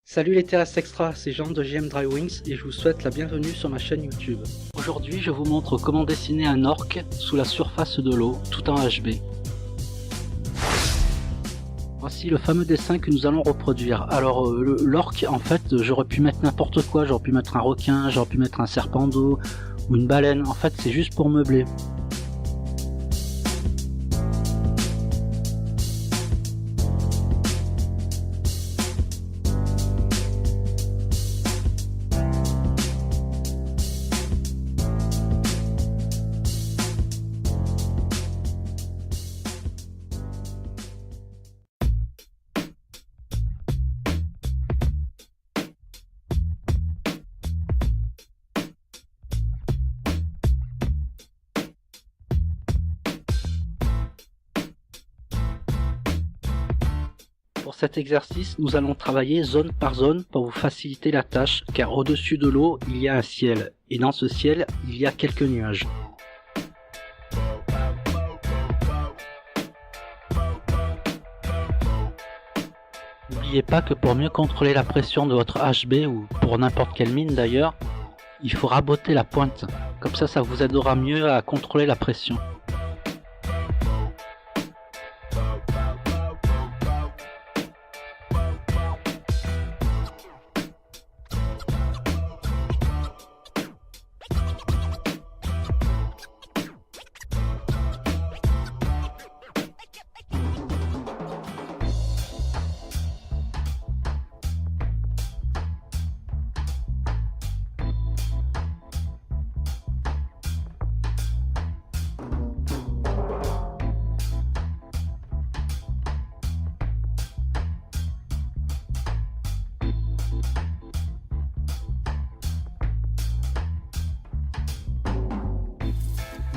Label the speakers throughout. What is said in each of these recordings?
Speaker 1: Salut les terrestres extra, c'est Jean de JM Drywings et je vous souhaite la bienvenue sur ma chaîne YouTube. Aujourd'hui je vous montre comment dessiner un orque sous la surface de l'eau, tout en HB. Voici le fameux dessin que nous allons reproduire. Alors l'orque, en fait, j'aurais pu mettre n'importe quoi, j'aurais pu mettre un requin, j'aurais pu mettre un serpent d'eau ou une baleine, en fait c'est juste pour meubler. Pour cet exercice, nous allons travailler zone par zone pour vous faciliter la tâche, car au-dessus de l'eau, il y a un ciel, et dans ce ciel, il y a quelques nuages. N'oubliez pas que pour mieux contrôler la pression de votre HB, ou pour n'importe quelle mine d'ailleurs, il faut raboter la pointe, comme ça vous aidera mieux à contrôler la pression.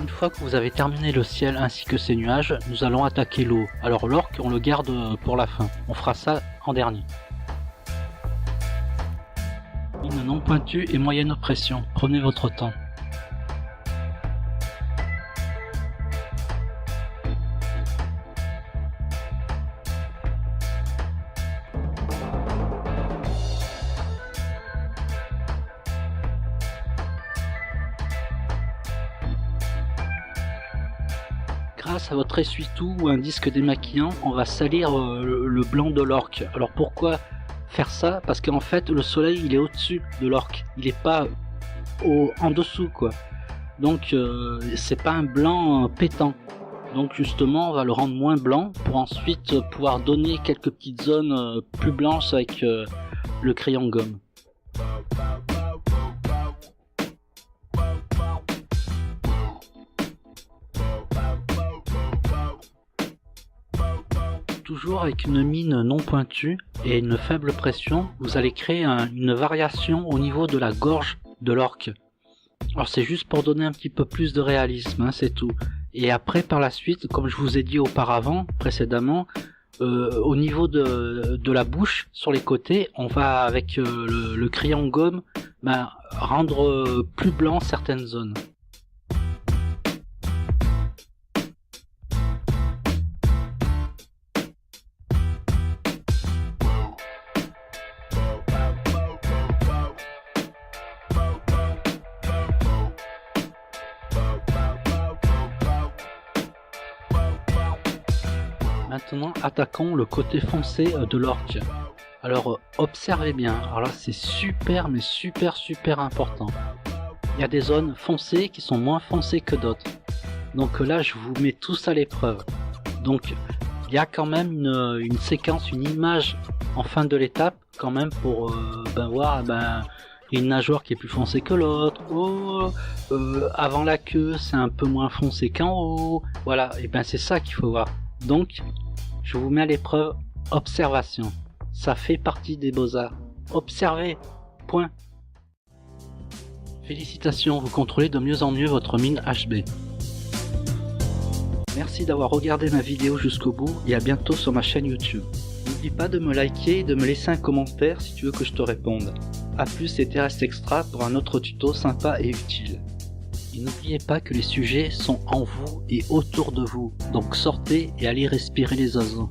Speaker 1: Une fois que vous avez terminé le ciel ainsi que ses nuages, nous allons attaquer l'eau. Alors l'orque, on le garde pour la fin. On fera ça en dernier. Mine non pointue et moyenne pression. Prenez votre temps. Grâce à votre essuie-tout ou un disque démaquillant, on va salir le blanc de l'orque. Alors pourquoi faire ça? Parce qu'en fait le soleil il est au-dessus de l'orque, il n'est pas en dessous quoi. Donc c'est pas un blanc pétant. Donc justement on va le rendre moins blanc pour ensuite pouvoir donner quelques petites zones plus blanches avec le crayon gomme. Toujours avec une mine non pointue et une faible pression, vous allez créer une variation au niveau de la gorge de l'orque. Alors c'est juste pour donner un petit peu plus de réalisme, hein, c'est tout. Et après par la suite, comme je vous ai dit auparavant, précédemment, au niveau de la bouche, sur les côtés, on va avec le crayon gomme rendre plus blanc certaines zones. Maintenant, attaquons le côté foncé de l'orque. Alors, observez bien. Alors là, c'est super, mais super important. Il y a des zones foncées qui sont moins foncées que d'autres. Donc là, je vous mets tous à l'épreuve. Donc, il y a quand même une séquence, une image en fin de l'étape, quand même, pour voir, il y a une nageoire qui est plus foncée que l'autre. Oh, avant la queue, c'est un peu moins foncé qu'en haut. Voilà, et c'est ça qu'il faut voir. Donc, je vous mets à l'épreuve, observation. Ça fait partie des beaux-arts. Observez, point. Félicitations, vous contrôlez de mieux en mieux votre mine HB. Merci d'avoir regardé ma vidéo jusqu'au bout et à bientôt sur ma chaîne YouTube. N'oublie pas de me liker et de me laisser un commentaire si tu veux que je te réponde. A plus et terrestres extra pour un autre tuto sympa et utile. Et n'oubliez pas que les sujets sont en vous et autour de vous, donc sortez et allez respirer les oiseaux.